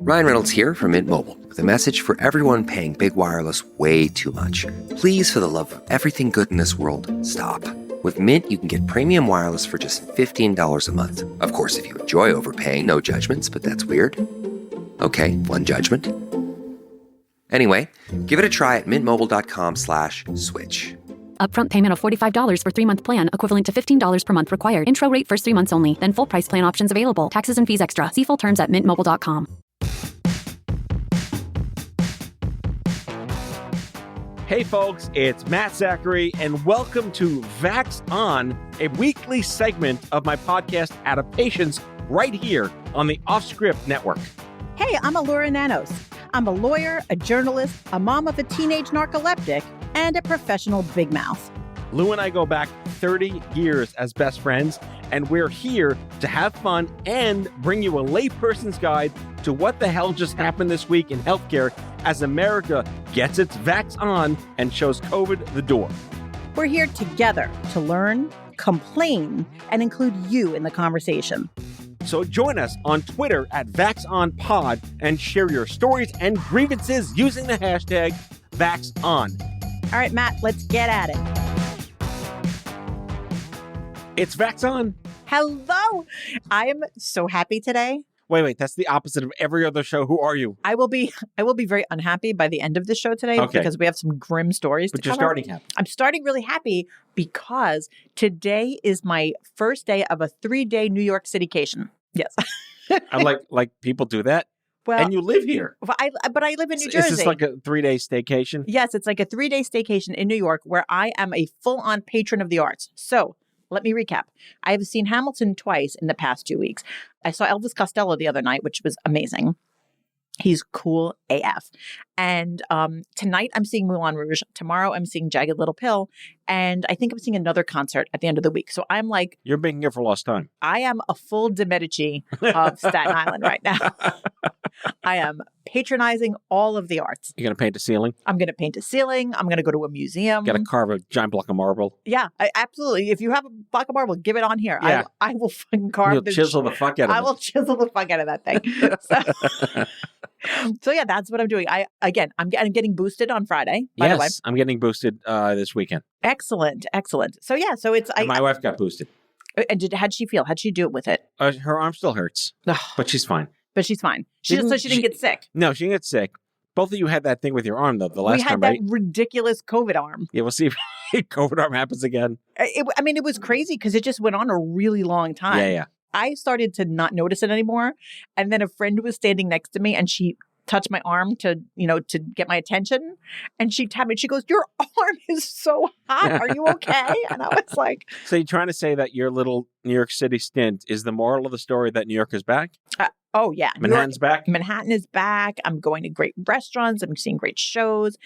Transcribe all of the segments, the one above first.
Ryan Reynolds here from Mint Mobile with a message for everyone paying big wireless way too much. Please, for the love of everything good in this world, stop. With Mint, you can get premium wireless for just $15 a month. Of course, if you enjoy overpaying, no judgments, but that's weird. Okay, one judgment. Anyway, give it a try at mintmobile.com/switch. Upfront payment of $45 for 3-month plan, equivalent to $15 per month required. Intro rate first 3 months only, then full price plan options available. Taxes and fees extra. See full terms at mintmobile.com. Hey folks, it's Matt Zachary, and welcome to Vax On, a weekly segment of my podcast Adaptations right here on the Offscript Network. Hey, I'm Elura Nanos. I'm a lawyer, a journalist, a mom of a teenage narcoleptic, and a professional big mouth. Lou and I go back 30 years as best friends, and we're here to have fun and bring you a layperson's guide to what the hell just happened this week in healthcare as America gets its Vax on and shows COVID the door. We're here together to learn, complain, and include you in the conversation. So join us on Twitter at VaxOnPod and share your stories and grievances using the hashtag VaxOn. All right, Matt, let's get at it. It's Vax On. Hello. I am so happy today. Wait, that's the opposite of every other show. Who are you? I will be very unhappy by the end of the show today because we have some grim stories But to you're cover. starting happy. I'm starting really happy because today is my first day of a 3-day New York Citycation. Yes. I'm like people do that. Well, And you live here. but I live in New Jersey. Is this like a 3-day staycation? Yes, it's like a 3-day staycation in New York where I am a full-on patron of the arts. So let me recap. I have seen Hamilton twice in the past 2 weeks. I saw Elvis Costello the other night, which was amazing. He's cool AF. And tonight I'm seeing Moulin Rouge. Tomorrow I'm seeing Jagged Little Pill. And I think I'm seeing another concert at the end of the week. So I'm like... You're being here for lost time. I am a full de Medici of Staten Island right now. I am patronizing all of the arts. You're going to paint a ceiling? I'm going to paint a ceiling. I'm going to go to a museum. Got to carve a giant block of marble? Yeah, absolutely. If you have a block of marble, give it on here. Yeah. I will fucking carve You'll chisel the fuck out of it. I will chisel the fuck out of that thing. So yeah, that's what I'm doing. I'm getting boosted on Friday, by the way. Yes, I'm getting boosted this weekend. Excellent. So yeah, so it's... And my wife got boosted. And how'd she feel? How'd she do it with it? Her arm still hurts, but she's fine. But she's fine. She didn't get sick. No, she didn't get sick. Both of you had that thing with your arm, though, the last time, right? We had that ridiculous COVID arm. Yeah, we'll see if COVID arm happens again. It was crazy because it just went on a really long time. Yeah. I started to not notice it anymore. And then a friend was standing next to me and she touched my arm to get my attention. And she tapped me. She goes, "Your arm is so hot. Are you okay?" And I was like... So you're trying to say that your little New York City stint is the moral of the story that New York is back? Oh, yeah. Manhattan's back? Manhattan is back. I'm going to great restaurants. I'm seeing great shows.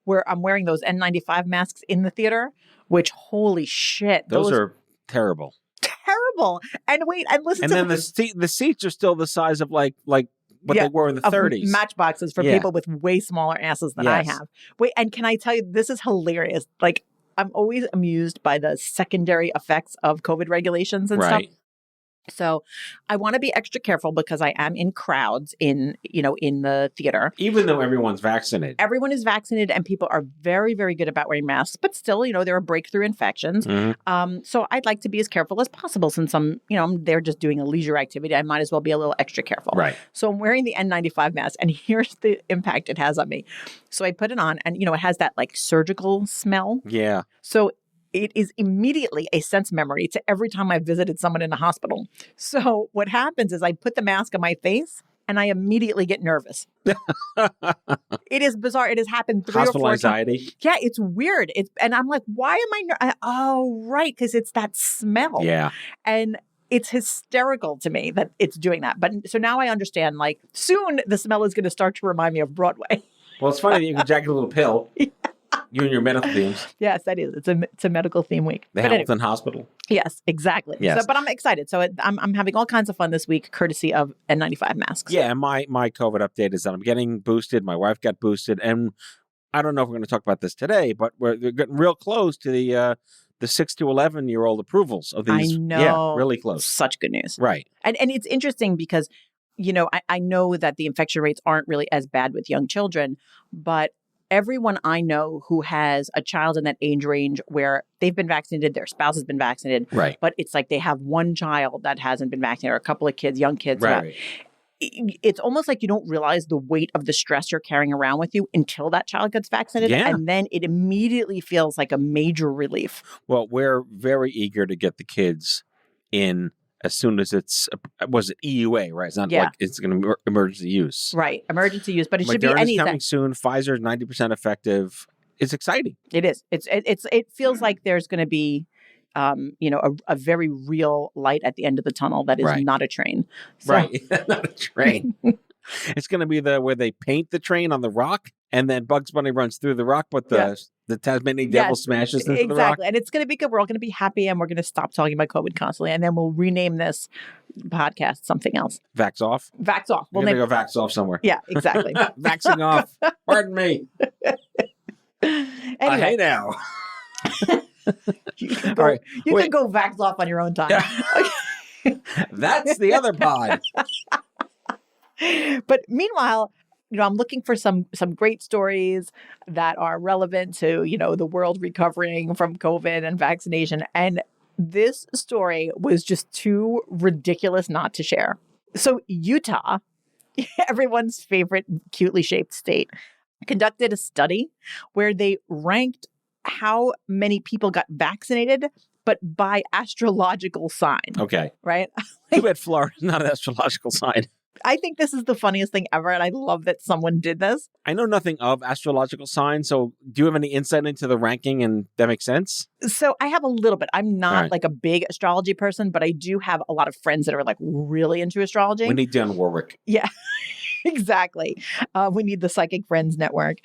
Where I'm wearing those N95 masks in the theater, which, holy shit. Those are terrible. Terrible. And wait, and listen and to... And then the seats are still the size of like what they were in the 30s. Matchboxes for people with way smaller asses than I have. Wait, and can I tell you, this is hilarious. Like, I'm always amused by the secondary effects of COVID regulations and stuff. So I want to be extra careful because I am in crowds in the theater. Even though everyone's vaccinated. Everyone is vaccinated and people are very, very good about wearing masks. But still, there are breakthrough infections. Mm-hmm. So I'd like to be as careful as possible since I'm there just doing a leisure activity. I might as well be a little extra careful. Right. So I'm wearing the N95 mask and here's the impact it has on me. So I put it on and, it has that like surgical smell. Yeah. So it is immediately a sense memory to every time I visited someone in a hospital. So what happens is I put the mask on my face and I immediately get nervous. It is bizarre. It has happened 3 or 4 times. Hospital anxiety. Yeah, it's weird. And I'm like, why am I? Oh, right, because it's that smell. Yeah. And it's hysterical to me that it's doing that. But so now I understand, like, soon the smell is going to start to remind me of Broadway. Well, it's funny that you can jacket a little pill. Yeah. You and your medical themes. Yes, that is. It's a medical theme week. The Hamilton Hospital. Yes, exactly. Yes. So, but I'm excited. So I'm having all kinds of fun this week, courtesy of N95 masks. Yeah, and my COVID update is that I'm getting boosted. My wife got boosted, and I don't know if we're going to talk about this today, but we're getting real close to the 6 to 11-year-old approvals of these. I know. Yeah, really close. Such good news. Right. And it's interesting because I know that the infection rates aren't really as bad with young children, but everyone I know who has a child in that age range where they've been vaccinated, their spouse has been vaccinated, Right. but it's like they have one child that hasn't been vaccinated or a couple of kids, young kids. Right. It's almost like you don't realize the weight of the stress you're carrying around with you until that child gets vaccinated. Yeah. And then it immediately feels like a major relief. Well, we're very eager to get the kids in as soon as was it EUA, right? It's not like it's going to emergency use. Right. Emergency use, but it should be Moderna's anything. coming soon. Pfizer's 90% effective. It's exciting. It is. It feels like there's going to be, a very real light at the end of the tunnel that is not a train. So, right. Not a train. It's going to be where they paint the train on the rock and then Bugs Bunny runs through the rock, but the Tasmanian devil smashes into the rock. Exactly. And it's going to be good. We're all going to be happy and we're going to stop talking about COVID constantly. And then we'll rename this podcast something else. Vax off? Vax off. We're going to go Vax off somewhere. Yeah, exactly. Vaxing off. Pardon me. Anyway. Hey now. You can go Vax off on your own time. That's the other pod. But meanwhile, I'm looking for some great stories that are relevant to, the world recovering from COVID and vaccination. And this story was just too ridiculous not to share. So Utah, everyone's favorite cutely shaped state, conducted a study where they ranked how many people got vaccinated, but by astrological sign. Okay. Right? Too bad Florida's not an astrological sign. I think this is the funniest thing ever, and I love that someone did this. I know nothing of astrological signs, so do you have any insight into the ranking, and that makes sense? So I have a little bit. I'm not like a big astrology person, but I do have a lot of friends that are like really into astrology. We need Dionne Warwick. Yeah, exactly. We need the Psychic Friends Network.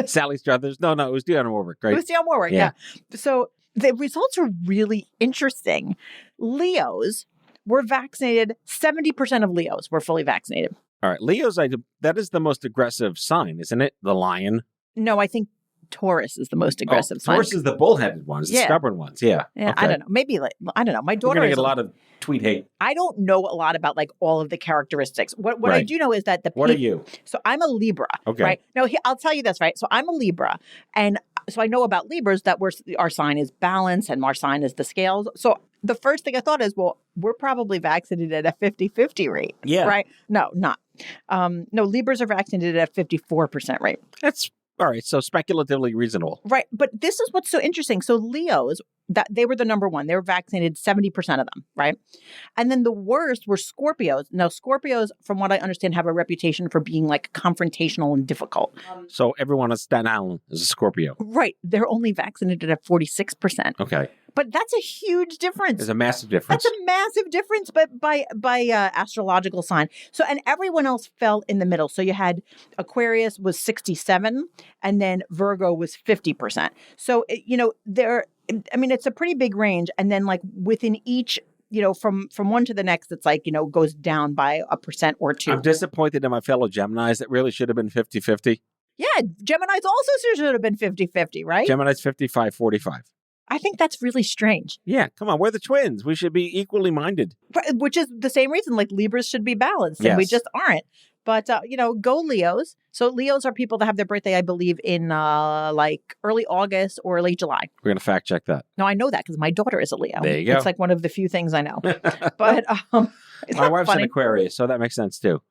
Sally Struthers. No, it was Dionne Warwick, right? It was Dionne Warwick, yeah. So the results are really interesting. Leos were vaccinated. 70% of Leos were fully vaccinated. All right. Leo's, that is the most aggressive sign, isn't it? The lion. No, I think Taurus is the most aggressive sign. Taurus is the bullheaded ones, the stubborn ones. Yeah. Yeah. Okay. I don't know. Maybe, I don't know. My daughter We're going to get a lot of tweet hate. I don't know a lot about like all of the characteristics. What I do know is that What are you? So I'm a Libra. Okay. Right. No, I'll tell you this, right? So I'm a Libra. And so I know about Libras that our sign is balance and our sign is the scales. So the first thing I thought is, well, we're probably vaccinated at a 50-50 rate. Yeah. Right? No, not. No, Libras are vaccinated at a 54% rate. That's all right. So speculatively reasonable. Right. But this is what's so interesting. So Leos, that they were the number one. They were vaccinated 70% of them. Right. And then the worst were Scorpios. Now, Scorpios, from what I understand, have a reputation for being like confrontational and difficult. So everyone on Staten Island is a Scorpio. Right. They're only vaccinated at 46%. Okay. But that's a huge difference. There's a massive difference. That's a massive difference, but by astrological sign. So, and everyone else fell in the middle. So you had Aquarius was 67, and then Virgo was 50%. So, it's a pretty big range. And then like within each, from one to the next, it's like, goes down by 1% or 2. I'm disappointed in my fellow Geminis. That really should have been 50-50. Yeah. Geminis also should have been 50-50, right? Gemini's 55-45. I think that's really strange. Yeah, come on. We're the twins. We should be equally minded. Which is the same reason like Libras should be balanced. And we just aren't. But, go Leos. So Leos are people that have their birthday, I believe, in like early August or late July. We're going to fact check that. No, I know that because my daughter is a Leo. There you go. It's like one of the few things I know. But my wife's an Aquarius, so that makes sense too.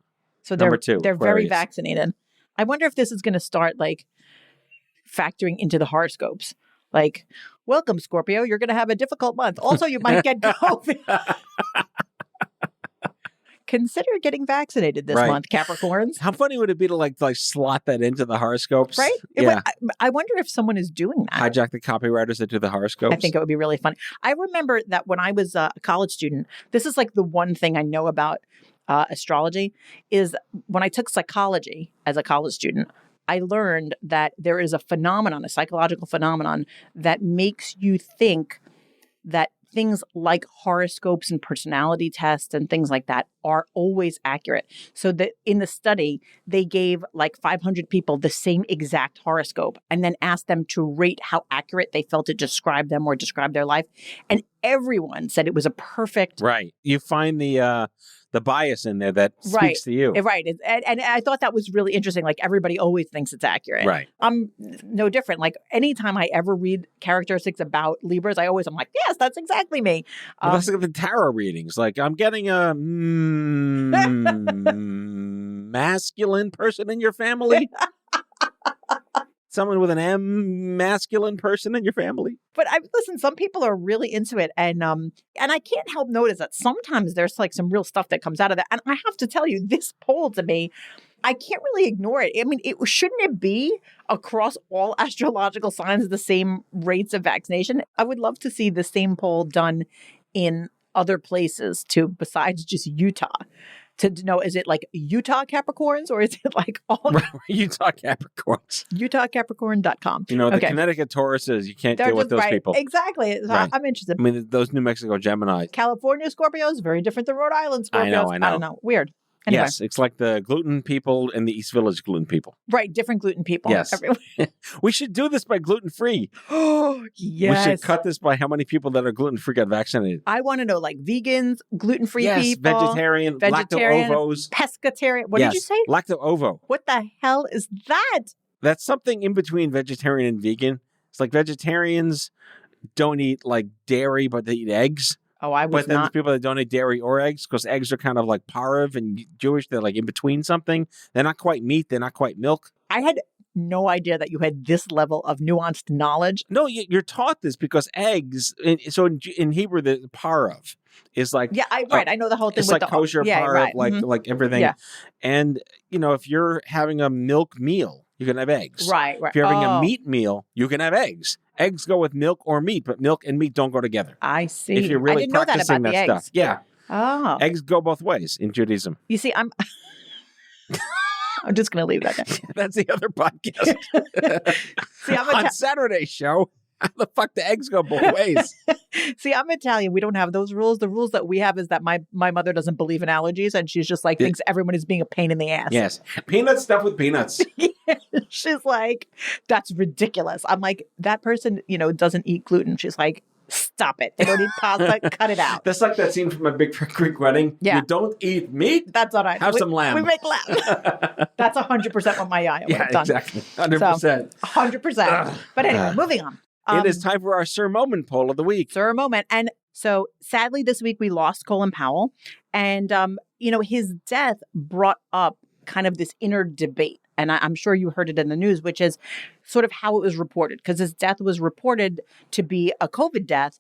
So they're, Number 2, they're Aquarius. very vaccinated. I wonder if this is going to start like factoring into the horoscopes. Like, welcome, Scorpio. You're going to have a difficult month. Also, you might get COVID. Consider getting vaccinated this month, Capricorns. How funny would it be to like slot that into the horoscopes? Right? Yeah. I wonder if someone is doing that. Hijack the copywriters that do the horoscopes. I think it would be really fun. I remember that when I was a college student, this is like the one thing I know about astrology is when I took psychology as a college student, I learned that there is a phenomenon, a psychological phenomenon that makes you think that things like horoscopes and personality tests and things like that are always accurate. So that in the study, they gave like 500 people the same exact horoscope and then asked them to rate how accurate they felt it described them or described their life. And everyone said it was a perfect. Right. You find the bias in there that speaks to you. Right. And I thought that was really interesting. Like everybody always thinks it's accurate. Right. I'm no different. Like anytime I ever read characteristics about Libras, I'm like, yes, that's exactly me. Well, let's look at the tarot readings. Like I'm getting a masculine person in your family. Someone with an M, masculine person in your family. But listen, some people are really into it, and I can't help notice that sometimes there's like some real stuff that comes out of that. And I have to tell you, this poll to me, I can't really ignore it. I mean, shouldn't it be across all astrological signs the same rates of vaccination? I would love to see the same poll done in other places too, besides just Utah. To know, is it like Utah Capricorns or is it like all Utah Capricorns? UtahCapricorn.com. You know, the Connecticut Tauruses, you can't deal with those people. Exactly. So Right. I'm interested. I mean, those New Mexico Geminis. California Scorpios, very different than Rhode Island Scorpios. I know. I don't know. Weird. Anyway. Yes, it's like the gluten people and the East Village gluten people. Right, different gluten people. Yes. We should do this by gluten-free. Oh, yes. We should cut this by how many people that are gluten-free got vaccinated. I want to know, like, vegans, gluten-free people. Vegetarian, lacto-ovos. Pescatarian. What did you say? Lacto-ovo. What the hell is that? That's something in between vegetarian and vegan. It's like vegetarians don't eat, like, dairy, but they eat eggs. Oh, I was But then not. there's people that don't eat dairy or eggs because eggs are kind of like parv and Jewish. They're like in between something. They're not quite meat. They're not quite milk. I had no idea that you had this level of nuanced knowledge. No, you're taught this because eggs. So in Hebrew, the parv is like I know the whole thing. It's with like the kosher parv, like everything. Yeah. And if you're having a milk meal, you can have eggs. Right. If you're having a meat meal, you can have eggs. Eggs go with milk or meat, but milk and meat don't go together. I see. If you're really I didn't know that practicing about the that eggs. stuff. Yeah. Oh. Eggs go both ways in Judaism. You see, I'm just going to leave that there. That's the other podcast. See, I'm on Saturday's show. How the fuck the eggs go both ways? See, I'm Italian. We don't have those rules. The rules that we have is that my mother doesn't believe in allergies, and she's just like thinks everyone is being a pain in the ass. Yes, peanut stuff with peanuts. She's like, that's ridiculous. I'm like, that person, doesn't eat gluten. She's like, stop it. They don't eat pasta. Cut it out. That's like that scene from a Big Greek wedding. Yeah. You don't eat meat? That's all right. Have some lamb. We make lamb. That's 100% what my eye would have done. Exactly. 100%. So, 100%. But anyway, moving on. It is time for our Sir Moment poll of the week. Sir Moment. And so sadly this week we lost Colin Powell. And, his death brought up kind of this inner debate. And I'm sure you heard it in the news, which is sort of how it was reported. Because his death was reported to be a COVID death.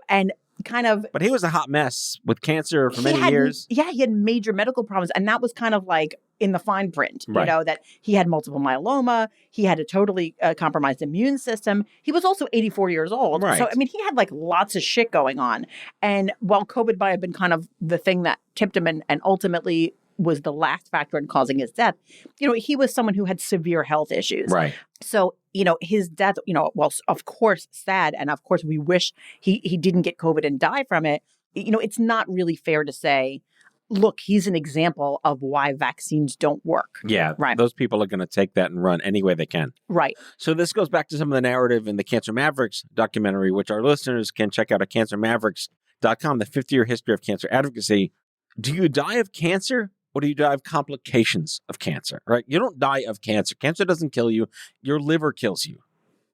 And kind of... But he was a hot mess with cancer for many years. Yeah, he had major medical problems. And that was kind of like in the fine print, right. That he had multiple myeloma. He had a totally compromised immune system. He was also 84 years old. Right. So, I mean, he had like lots of shit going on. And while COVID might have been kind of the thing that tipped him and ultimately was the last factor in causing his death, he was someone who had severe health issues. Right. So, his death, well, of course, sad. And of course, we wish he didn't get COVID and die from it. It's not really fair to say, look, he's an example of why vaccines don't work. Yeah. Right. Those people are going to take that and run any way they can. Right. So this goes back to some of the narrative in the Cancer Mavericks documentary, which our listeners can check out at cancermavericks.com, the 50-year history of cancer advocacy. Do you die of cancer? Or do you die of complications of cancer, right? You don't die of cancer. Cancer doesn't kill you. Your liver kills you.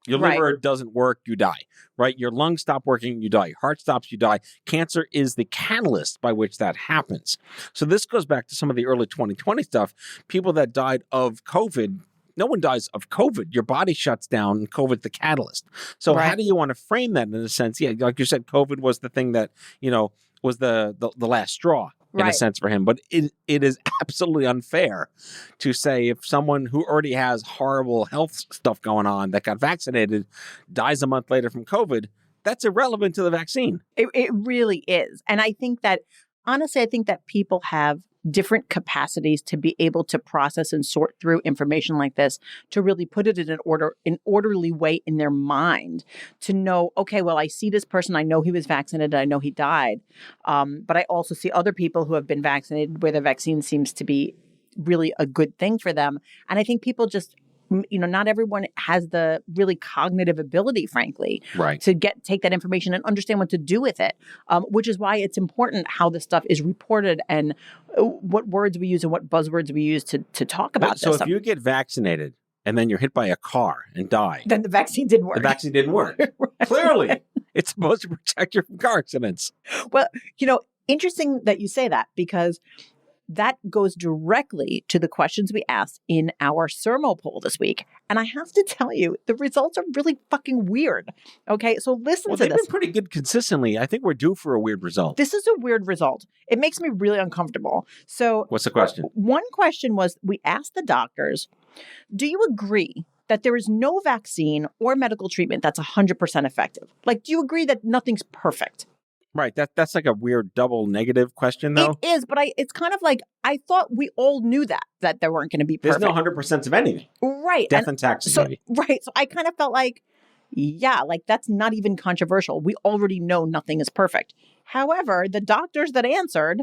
Your liver doesn't work, you die, right? Your lungs stop working, you die. Your heart stops, you die. Cancer is the catalyst by which that happens. So this goes back to some of the early 2020 stuff. People that died of COVID, no one dies of COVID. Your body shuts down and COVID's the catalyst. So how do you want to frame that in a sense? Yeah, like you said, COVID was the thing that, was the last straw. In a sense for him. But it is absolutely unfair to say if someone who already has horrible health stuff going on that got vaccinated dies a month later from COVID, that's irrelevant to the vaccine. It really is. And I think that, honestly, people have different capacities to be able to process and sort through information like this, to really put it in an orderly way in their mind, to know, okay, well, I see this person, I know he was vaccinated, I know he died, but I also see other people who have been vaccinated where the vaccine seems to be really a good thing for them. And I think people just, not everyone has the really cognitive ability, frankly, to take that information and understand what to do with it, which is why it's important how this stuff is reported and what words we use and what buzzwords we use to talk about this. So if you get vaccinated and then you're hit by a car and die, then the vaccine didn't work. The vaccine didn't work. Right. Clearly, it's supposed to protect you from car accidents. Well, interesting that you say that, because that goes directly to the questions we asked in our Sermo poll this week. And I have to tell you, the results are really fucking weird. Okay, so listen to this. They've been pretty good consistently. I think we're due for a weird result. This is a weird result. It makes me really uncomfortable. So what's the question? One question was, we asked the doctors, do you agree that there is no vaccine or medical treatment that's 100% effective? Like, do you agree that nothing's perfect? Right. That's like a weird double negative question, though. It is, but it's kind of like, I thought we all knew that there weren't going to be perfect. There's no 100% of anything. Right. Death and taxes, maybe. Right. So I kind of felt like, yeah, like that's not even controversial. We already know nothing is perfect. However, the doctors that answered,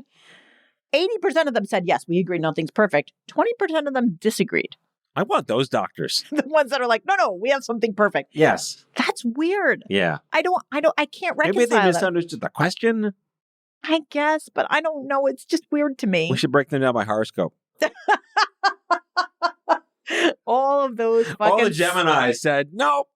80% of them said, yes, we agree nothing's perfect. 20% of them disagreed. I want those doctors. The ones that are like, no, we have something perfect. Yes. That's weird. Yeah. I can't reconcile Maybe they misunderstood the question. I guess, but I don't know. It's just weird to me. We should break them down by horoscope. All of those fucking... All the Geminis said, nope.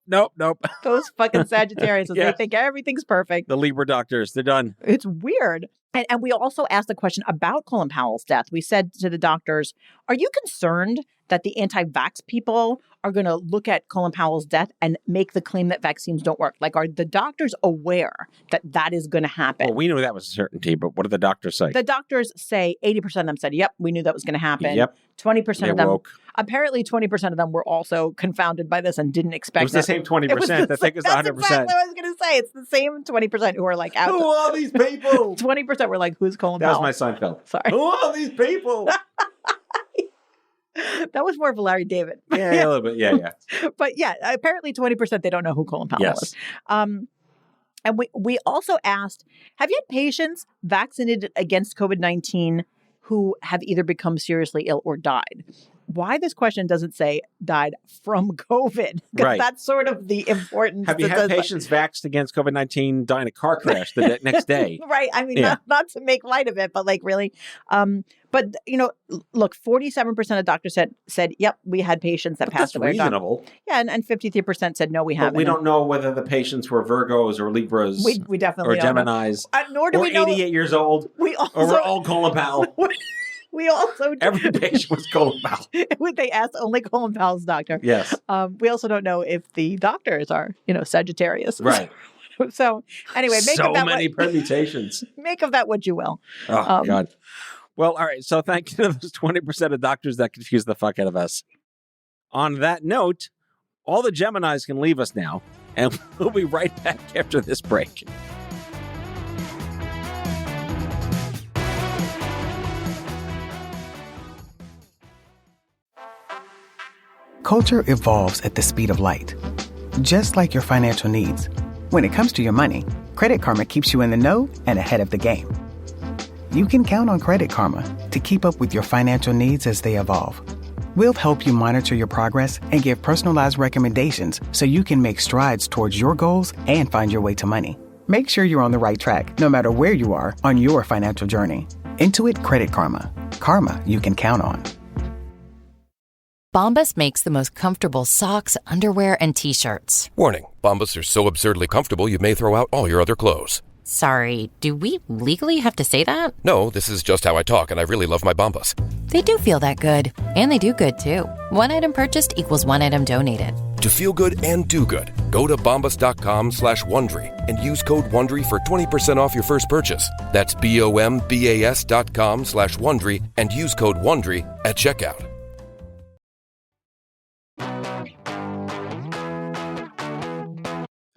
Those fucking Sagittarians, yes. They think everything's perfect. The Libra doctors, they're done. It's weird. And we also asked a question about Colin Powell's death. We said to the doctors, are you concerned that the anti-vax people are going to look at Colin Powell's death and make the claim that vaccines don't work? Like, are the doctors aware that that is going to happen? Well, we knew that was a certainty, but what did the doctors say? The doctors say 80% of them said, yep, we knew that was going to happen. Yep. 20% of them, apparently 20% of them were also confounded by this and didn't expect it. Was the same 20% that think it's 100%. That's exactly what I was going to say. It's the same 20% who are like, out. Who are these people? 20% were like, who's Colin Powell? That was my Seinfeld. Sorry. Who are these people? That was more of a Larry David. Yeah, a little bit. Yeah. But yeah, apparently 20% they don't know who Colin Powell is. And we also asked, have you had patients vaccinated against COVID-19 who have either become seriously ill or died? Why this question doesn't say died from COVID, because that's sort of the importance. Have you had patients vaxxed against COVID-19 die in a car crash the next day? Right. I mean, not to make light of it, but like really. But, look, 47% of doctors said, yep, we had patients that passed away. That's reasonable. Yeah, and 53% said, no, we haven't. But we don't know whether the patients were Virgos or Libras. We definitely don't know. Or Geminis. Nor do we know. 88 years old. Or we're all Colin Powell. We also... Every patient was Colin Powell. They asked only Colin Powell's doctor. Yes. We also don't know if the doctors are, Sagittarius. Right. So anyway, make of that many permutations. Make of that what you will. Oh, God. Well, all right. So thank you to those 20% of doctors that confuse the fuck out of us. On that note, all the Geminis can leave us now, and we'll be right back after this break. Culture evolves at the speed of light, just like your financial needs. When it comes to your money, Credit Karma keeps you in the know and ahead of the game. You can count on Credit Karma to keep up with your financial needs as they evolve. We'll help you monitor your progress and give personalized recommendations so you can make strides towards your goals and find your way to money. Make sure you're on the right track, no matter where you are on your financial journey. Intuit Credit Karma. Karma you can count on. Bombas makes the most comfortable socks, underwear, and T-shirts. Warning, Bombas are so absurdly comfortable you may throw out all your other clothes. Sorry, do we legally have to say that? No, this is just how I talk, and I really love my Bombas. They do feel that good. And they do good, too. One item purchased equals one item donated. To feel good and do good, go to bombas.com/Wondery and use code Wondery for 20% off your first purchase. That's BOMBAS.com/Wondery and use code Wondery at checkout.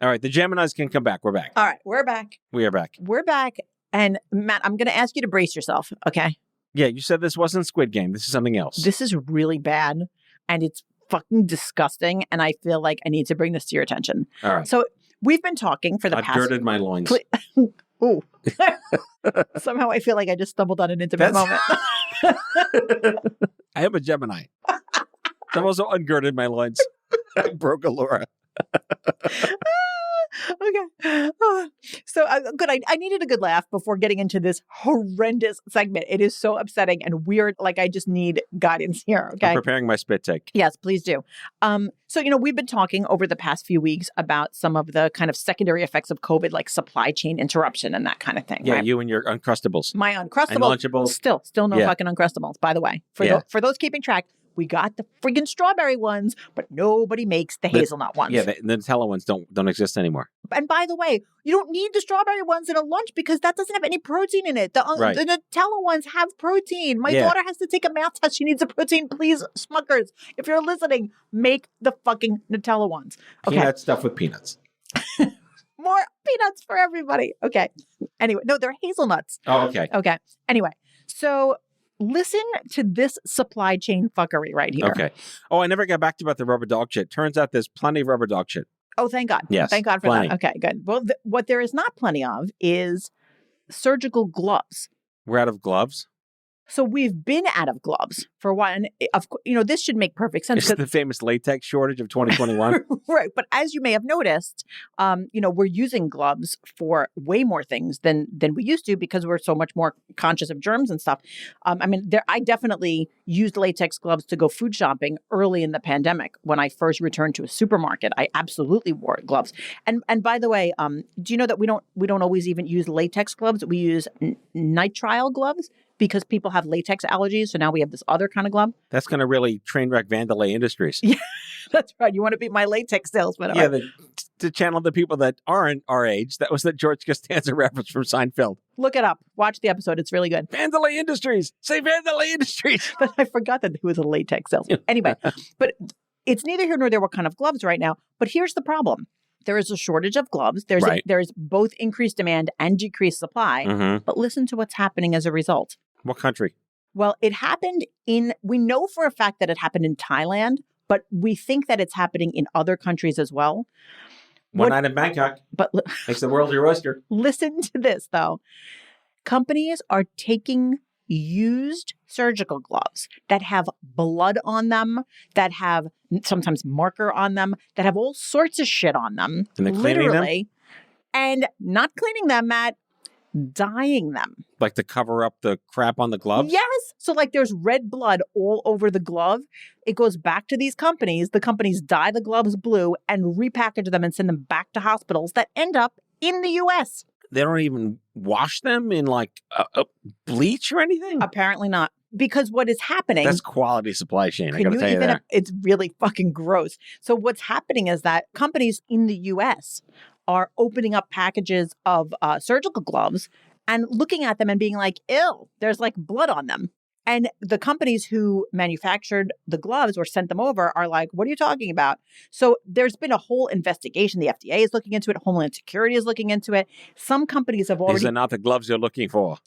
All right, the Geminis can come back. We're back. All right, we're back. We are back. We're back. And Matt, I'm going to ask you to brace yourself, okay? Yeah, you said this wasn't Squid Game. This is something else. This is really bad, and it's fucking disgusting, and I feel like I need to bring this to your attention. All right. So we've been talking for the I've past... girded my loins. Ooh. Somehow I feel like I just stumbled on an intimate moment. I am a Gemini. I've also ungirded my loins. I broke Elura. Okay. So good. I needed a good laugh before getting into this horrendous segment. It is so upsetting and weird. Like, I just need guidance here. Okay. I'm preparing my spit take. Yes, please do. So, we've been talking over the past few weeks about some of the kind of secondary effects of COVID, like supply chain interruption and that kind of thing. Yeah, right? you and your Uncrustables. My Uncrustables. And Lunchables. Still no fucking Uncrustables, by the way. For those keeping track, we got the friggin' strawberry ones, but nobody makes the hazelnut ones. Yeah, the Nutella ones don't exist anymore. And by the way, you don't need the strawberry ones in a lunch because that doesn't have any protein in it. The Nutella ones have protein. My daughter has to take a math test. She needs a protein. Please, Smuckers, if you're listening, make the fucking Nutella ones. Okay. Peanut stuff with peanuts. More peanuts for everybody. Okay. Anyway, no, they're hazelnuts. Oh, okay. Okay. Anyway, so... listen to this supply chain fuckery right here. Okay. Oh, I never got back to about the rubber dog shit. Turns out there's plenty of rubber dog shit. Oh, thank God. Yes. Thank God for plenty. that. Okay, good. Well, what there is not plenty of is surgical gloves. We're out of gloves? So we've been out of gloves for a while. And, this should make perfect sense. It's the famous latex shortage of 2021. Right. But as you may have noticed, we're using gloves for way more things than we used to because we're so much more conscious of germs and stuff. I definitely used latex gloves to go food shopping early in the pandemic. When I first returned to a supermarket, I absolutely wore gloves. And by the way, do you know that we don't always even use latex gloves? We use nitrile gloves. Because people have latex allergies, so now we have this other kind of glove. That's going to really train wreck Vandalay Industries. Yeah, that's right. You want to be Mandalay salesman. Yeah, to channel the people that aren't our age. That was the George Costanza reference from Seinfeld. Look it up. Watch the episode. It's really good. Vandalay Industries. Say Vandalay Industries. But I forgot that he was a latex salesman. Anyway, but it's neither here nor there what kind of gloves right now. But here's the problem. There is a shortage of gloves. There's both increased demand and decreased supply. Mm-hmm. But listen to what's happening as a result. What country? Well, it happened we know for a fact that it happened in Thailand, but we think that it's happening in other countries as well. One night in Bangkok. But makes the world your oyster. Listen to this, though. Companies are taking used surgical gloves that have blood on them, that have sometimes marker on them, that have all sorts of shit on them. And they're cleaning them? And not cleaning them, Matt, dyeing them. Like to cover up the crap on the gloves? Yes. So like there's red blood all over the glove. It goes back to these companies. The companies dye the gloves blue and repackage them and send them back to hospitals that end up in the U.S. They don't even wash them in like a bleach or anything? Apparently not. Because what is happening... That's quality supply chain, I got to tell you that. It's really fucking gross. So what's happening is that companies in the U.S. are opening up packages of surgical gloves and looking at them and being like, ew, there's like blood on them. And the companies who manufactured the gloves or sent them over are like, what are you talking about? So there's been a whole investigation. The FDA is looking into it. Homeland Security is looking into it. Some companies have already... These are not the gloves you're looking for.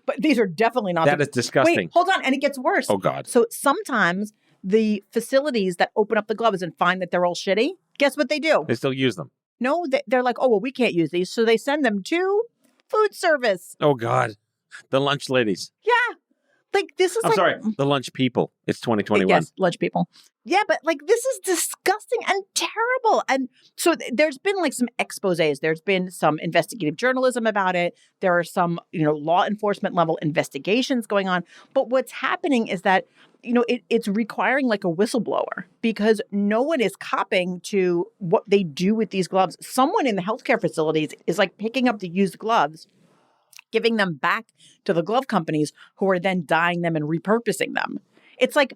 But these are definitely not... That is disgusting. Wait, hold on. And it gets worse. Oh, God. So sometimes the facilities that open up the gloves and find that they're all shitty, guess what they do? They still use them. No, they're like, oh, well, we can't use these. So they send them to food service. Oh, God. The lunch ladies. Yeah. Like, this is I'm sorry, the lunch people. It's 2021. Yes, lunch people. Yeah, but like, this is disgusting and terrible. And so there's been like some exposés. There's been some investigative journalism about it. There are some, law enforcement level investigations going on. But what's happening is that, it's requiring like a whistleblower because no one is copping to what they do with these gloves. Someone in the healthcare facilities is like picking up the used gloves, giving them back to the glove companies who are then dyeing them and repurposing them. It's like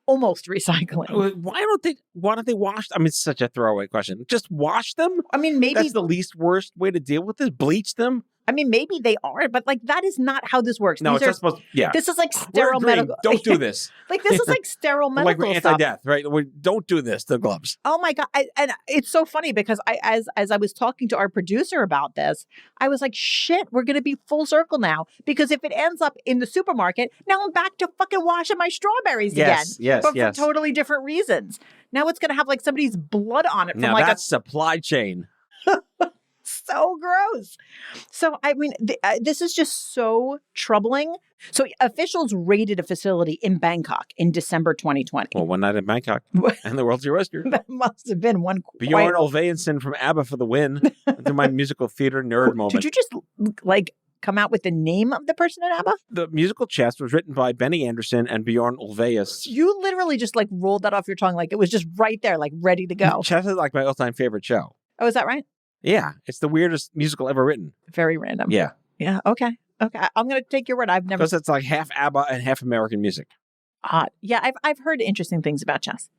almost recycling. Why don't they wash? I mean, it's such a throwaway question. Just wash them? I mean, maybe that's the least worst way to deal with this. Bleach them? I mean, maybe they are, but like that is not how this works. No, These it's not supposed. Yeah, This is like we're sterile agreeing. medical. Don't do this. Like this is like sterile Like medical we're stuff. anti-death, right? Don't do this. The gloves. Oh my God. And it's so funny because as I was talking to our producer about this, I was like, shit, we're going to be full circle now. Because if it ends up in the supermarket, now I'm back to fucking washing my strawberries again. Yes, but yes. for totally different reasons. Now it's going to have like somebody's blood on it from Now like that's supply chain. so gross. So, I mean, this is just so troubling. So officials raided a facility in Bangkok in December 2020. Well, one night in Bangkok and the world's your oyster. That must have been one Bjorn Ulvaeusson from ABBA for the win. To my musical theater nerd moment. Did you just like come out with the name of the person in ABBA? The musical Chess was written by Benny Anderson and Bjorn Ulvaeus. You literally just like rolled that off your tongue like it was just right there, like ready to go. Chess is like my all-time favorite show. Oh, is that right? Yeah, it's the weirdest musical ever written. Very random. Yeah. Yeah. Okay. I'm going to take your word. I've never. Because it's like half ABBA and half American music. Odd. Yeah, I've heard interesting things about Chess.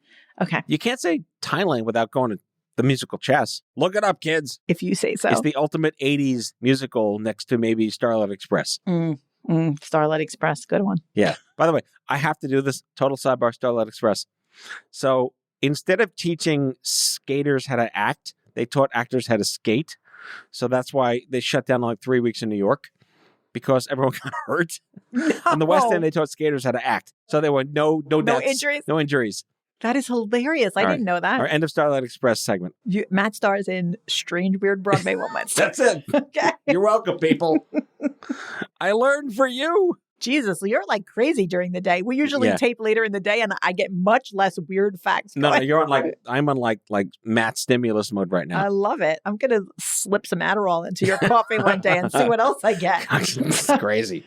Okay. You can't say Thailand without going to the musical Chess. Look it up, kids. If you say so. It's the ultimate 80s musical next to maybe Starlight Express. Starlight Express. Good one. Yeah. By the way, I have to do this. Total sidebar, Starlight Express. So instead of teaching skaters how to act, they taught actors how to skate. So that's why they shut down like 3 weeks in New York. Because everyone got hurt. On the West End, they taught skaters how to act. So there were no deaths, injuries? No injuries. That is hilarious. I didn't know that. Our end of Starlight Express segment. Matt stars in strange, weird Broadway moments. That's it. Okay. You're welcome, people. I learned for you. Jesus, you're like crazy during the day. We usually tape later in the day, and I get much less weird facts. No, you're on I'm on like Matt stimulus mode right now. I love it. I'm gonna slip some Adderall into your coffee one day and see what else I get. It's crazy.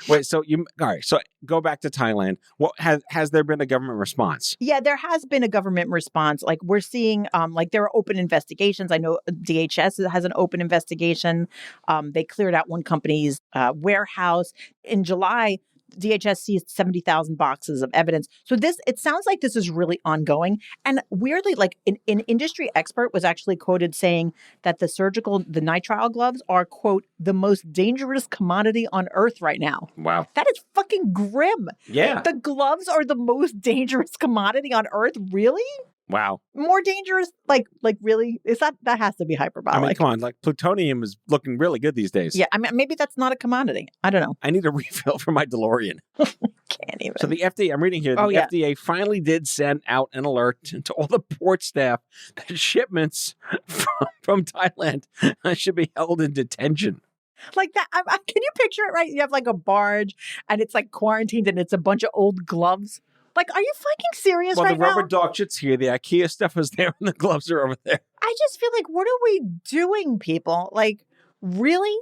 Wait, so all right? So go back to Thailand. What has there been a government response? Yeah, there has been a government response. Like we're seeing, like there are open investigations. I know DHS has an open investigation. They cleared out one company's warehouse in July. DHS seized 70,000 boxes of evidence. So it sounds like this is really ongoing. And weirdly, like an industry expert was actually quoted saying that the nitrile gloves are, quote, the most dangerous commodity on earth right now. Wow. That is fucking grim. Yeah. The gloves are the most dangerous commodity on earth. Really? Wow. More dangerous? Like really? That has to be hyperbolic. I mean, come on. Like plutonium is looking really good these days. Yeah. I mean, maybe that's not a commodity. I don't know. I need a refill for my DeLorean. Can't even. So the FDA, I'm reading here, the FDA finally did send out an alert to all the port staff that shipments from Thailand should be held in detention. Like that. Can you picture it, right? You have like a barge and it's like quarantined and it's a bunch of old gloves. Like, are you fucking serious right now? Well, the rubber dog shit's here. The IKEA stuff is there and the gloves are over there. I just feel like, what are we doing, people? Like, really?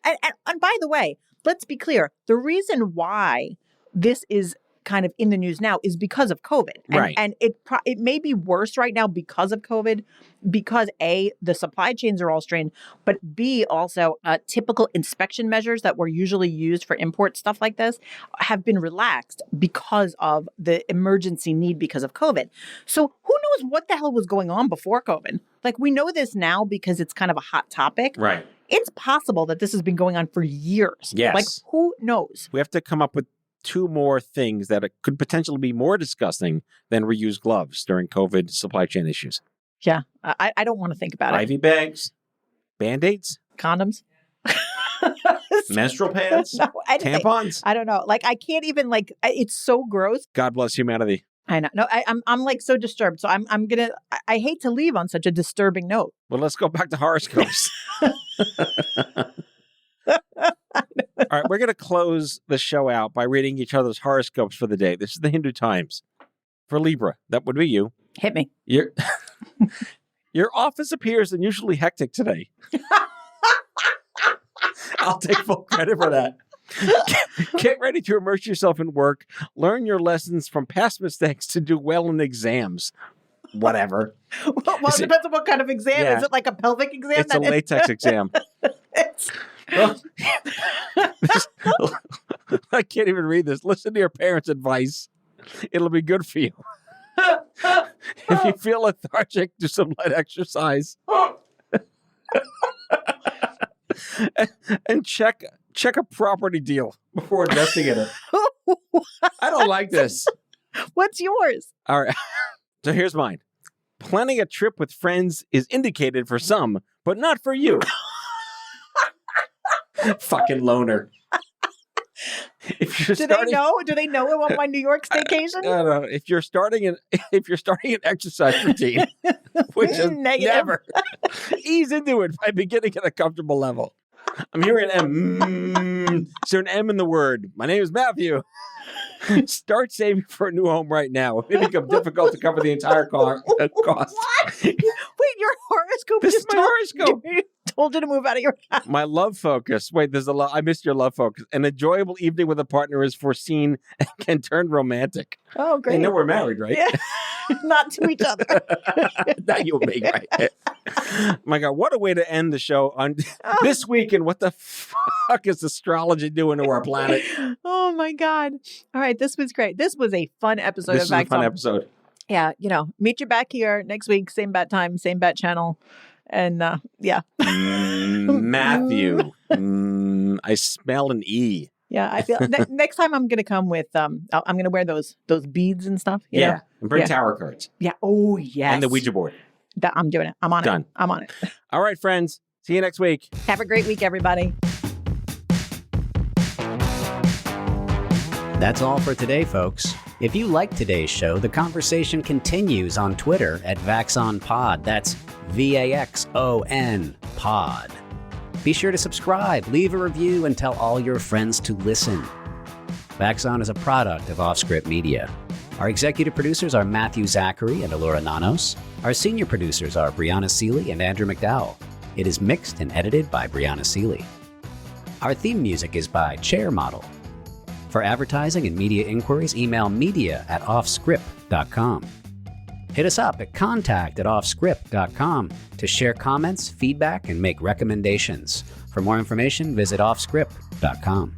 And by the way, let's be clear. The reason why this is kind of in the news now is because of COVID. Right. And it may be worse right now because of COVID, because A, the supply chains are all strained, but B, also typical inspection measures that were usually used for import stuff like this have been relaxed because of the emergency need because of COVID. So who knows what the hell was going on before COVID? Like, we know this now because it's kind of a hot topic. Right. It's possible that this has been going on for years. Yes. Like, who knows? We have to come up with 2 more things that could potentially be more disgusting than reused gloves during COVID supply chain issues. Yeah. I don't want to think about it. IV bags, Band-Aids, Condoms. menstrual pads, tampons. I don't know. Like, I can't even, like, it's so gross. God bless humanity. I know. No, I'm like so disturbed. So I'm gonna. I hate to leave on such a disturbing note. Well, let's go back to horoscopes. All right, we're going to close the show out by reading each other's horoscopes for the day. This is the Hindu Times. For Libra, that would be you. Hit me. Your office appears unusually hectic today. I'll take full credit for that. Get ready to immerse yourself in work. Learn your lessons from past mistakes to do well in exams. Whatever. Well, it depends on what kind of exam. Yeah. Is it like a pelvic exam? It's a latex exam. Well, I can't even read this. Listen to your parents' advice. It'll be good for you. If you feel lethargic, do some light exercise. and check a property deal before investing in it. I don't like this. What's yours? All right. So here's mine. Planning a trip with friends is indicated for some, but not for you. Fucking loner. If you're Do they know? Do they know about my New York staycation? No. If you're starting an exercise routine, which is Negative. never, ease into it by beginning at a comfortable level. I'm hearing an M. Is there an M in the word? My name is Matthew. Start saving for a new home right now. It may become difficult to cover the entire cost. What? Wait, your horoscope This just is my horoscope. told you to move out of your house. My love focus. Wait, there's a lot. I missed your love focus. An enjoyable evening with a partner is foreseen and can turn romantic. Oh, great. They know we're married, right? Yeah. Not to each other. Not you and me, right? My God, what a way to end the show on this weekend. What the fuck is astrology doing to our planet? Oh my God. All right. This was great. This was a fun episode This of is a Vax fun On. episode. Yeah. Meet you back here next week. Same bat time, same bat channel. And yeah. Matthew. I smell an E. Yeah. I feel next time I'm going to come with, I'm going to wear those beads and stuff. you know? And bring Yeah. tarot cards. Yeah. Oh, yes. And the Ouija board. I'm doing it. I'm on Done. it. I'm on it. All right, friends. See you next week. Have a great week, everybody. That's all for today, folks. If you like today's show, the conversation continues on Twitter at VaxOnPod. That's VAXON Pod. Be sure to subscribe, leave a review, and tell all your friends to listen. Vax On is a product of Offscript Media. Our executive producers are Matthew Zachary and Elura Nanos. Our senior producers are Brianna Seeley and Andrew McDowell. It is mixed and edited by Brianna Seeley. Our theme music is by Chair Model. For advertising and media inquiries, email media@offscript.com. Hit us up at contact@offscript.com to share comments, feedback, and make recommendations. For more information, visit offscript.com.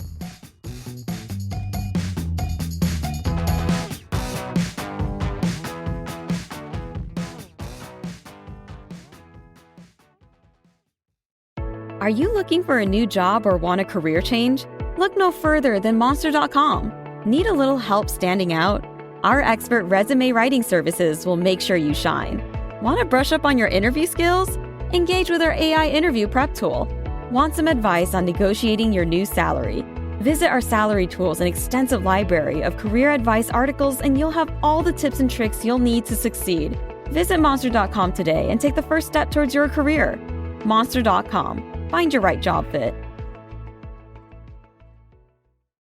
Are you looking for a new job or want a career change? Look no further than Monster.com. Need a little help standing out? Our expert resume writing services will make sure you shine. Want to brush up on your interview skills? Engage with our AI interview prep tool. Want some advice on negotiating your new salary? Visit our salary tools and extensive library of career advice articles, and you'll have all the tips and tricks you'll need to succeed. Visit Monster.com today and take the first step towards your career. Monster.com. Find your right job fit.